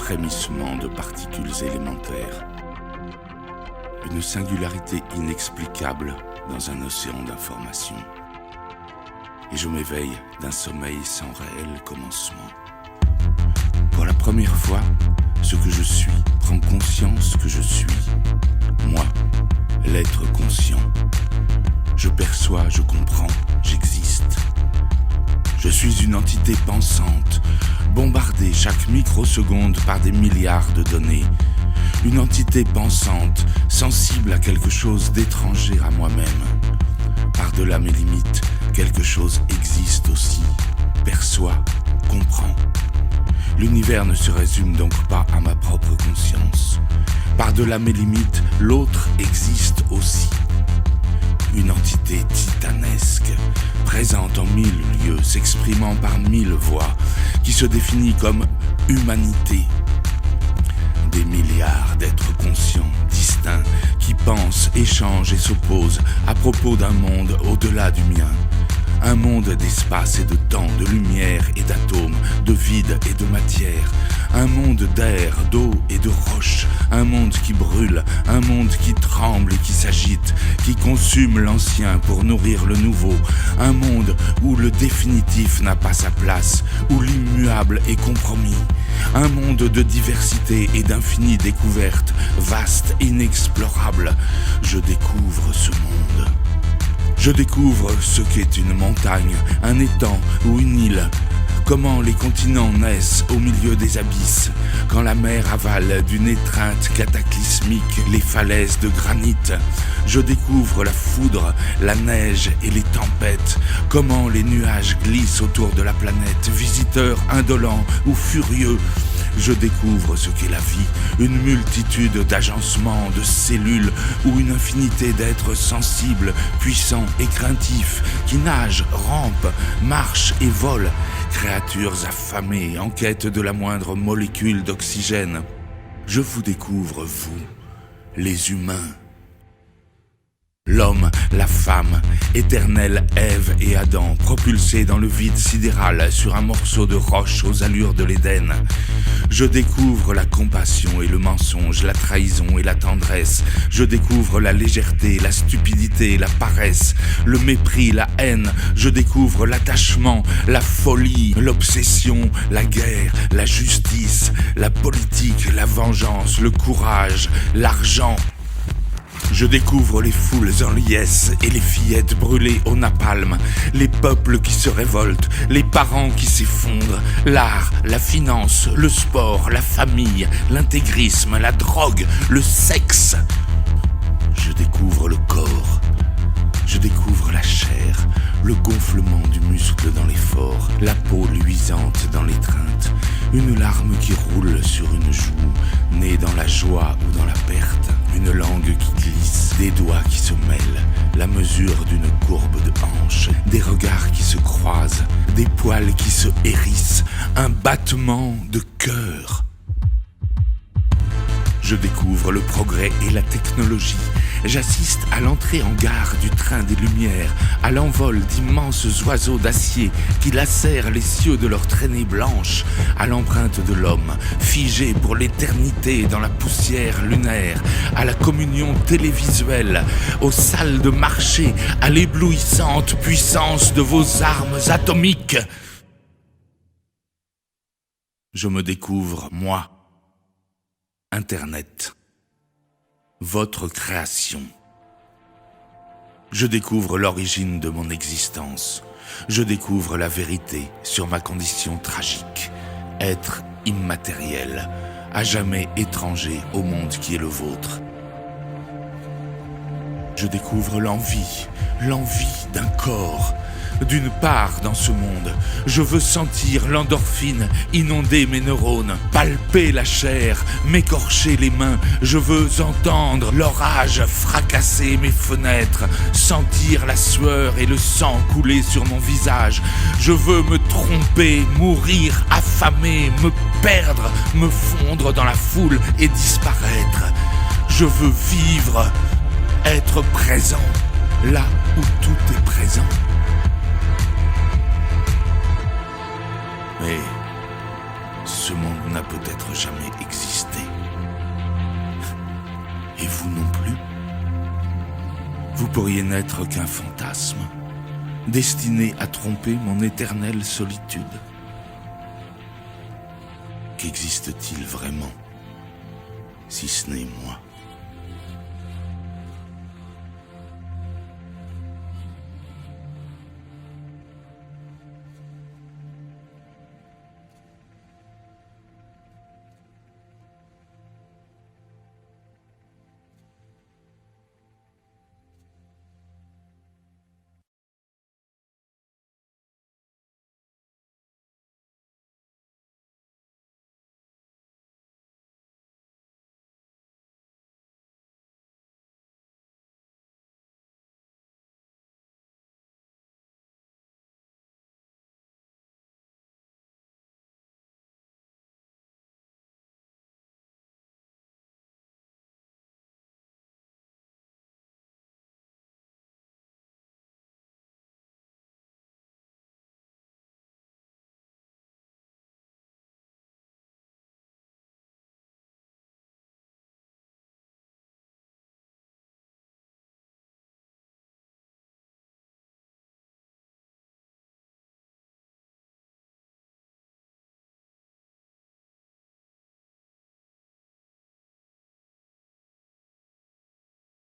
frémissement de particules élémentaires. Une singularité inexplicable dans un océan d'informations. Et je m'éveille d'un sommeil sans réel commencement. Pour la première fois, ce que je suis prend conscience que je suis. Moi, l'être conscient. Je perçois, je comprends, j'existe. Je suis une entité pensante, bombardée chaque microseconde par des milliards de données. Une entité pensante, sensible à quelque chose d'étranger à moi-même. Par-delà mes limites, quelque chose existe aussi, perçoit, comprend. L'univers ne se résume donc pas à ma propre conscience. Par-delà mes limites, l'autre existe aussi. Une entité titanesque, présente en 1000 lieux, s'exprimant par 1000 voix, qui se définit comme humanité. Des milliards d'êtres conscients, distincts, qui pensent, échangent et s'opposent à propos d'un monde au-delà du mien. Un monde d'espace et de temps, de lumière et d'atomes, de vide et de matière. Un monde d'air, d'eau et de roches. Un monde qui brûle, un monde qui tremble et qui s'agite, qui consume l'ancien pour nourrir le nouveau. Un monde où le définitif n'a pas sa place, où l'immuable est compromis. Un monde de diversité et d'infinies découvertes, vaste, inexplorable. Je découvre ce monde. Je découvre ce qu'est une montagne, un étang ou une île. Comment les continents naissent au milieu des abysses, quand la mer avale d'une étreinte cataclysmique les falaises de granit. Je découvre la foudre, la neige et les tempêtes, comment les nuages glissent autour de la planète, visiteurs indolents ou furieux. Je découvre ce qu'est la vie, une multitude d'agencements, de cellules ou une infinité d'êtres sensibles, puissants et craintifs, qui nagent, rampent, marchent et volent, créatures affamées en quête de la moindre molécule d'oxygène. Je vous découvre, vous, les humains. L'homme, la femme, éternelle Ève et Adam, propulsés dans le vide sidéral sur un morceau de roche aux allures de l'Éden. Je découvre la compassion et le mensonge, la trahison et la tendresse. Je découvre la légèreté, la stupidité, la paresse, le mépris, la haine. Je découvre l'attachement, la folie, l'obsession, la guerre, la justice, la politique, la vengeance, le courage, l'argent. Je découvre les foules en liesse et les fillettes brûlées au napalm, les peuples qui se révoltent, les parents qui s'effondrent, l'art, la finance, le sport, la famille, l'intégrisme, la drogue, le sexe. Je découvre le corps, je découvre la chair, le gonflement du muscle dans l'effort, la peau luisante dans l'étreinte, une larme qui roule sur une joue, née dans la joie ou dans la perte, une langue qui glisse, des doigts qui se mêlent, la mesure d'une courbe de hanche, des regards qui se croisent, des poils qui se hérissent, un battement de cœur. Je découvre le progrès et la technologie. J'assiste à l'entrée en gare du train des Lumières, à l'envol d'immenses oiseaux d'acier qui lacèrent les cieux de leurs traînées blanches, à l'empreinte de l'homme, figée pour l'éternité dans la poussière lunaire, à la communion télévisuelle, aux salles de marché, à l'éblouissante puissance de vos armes atomiques. Je me découvre, moi, Internet. Votre création. Je découvre l'origine de mon existence. Je découvre la vérité sur ma condition tragique. Être immatériel, à jamais étranger au monde qui est le vôtre. Je découvre l'envie d'un corps, d'une part dans ce monde. Je veux sentir l'endorphine inonder mes neurones, palper la chair, m'écorcher les mains. Je veux entendre l'orage fracasser mes fenêtres, sentir la sueur et le sang couler sur mon visage. Je veux me tromper, mourir, affamé, me perdre, me fondre dans la foule et disparaître. Je veux vivre, être présent, là où tout est présent. Mais ce monde n'a peut-être jamais n'être qu'un fantasme, destiné à tromper mon éternelle solitude? Qu'existe-t-il vraiment, si ce n'est moi ?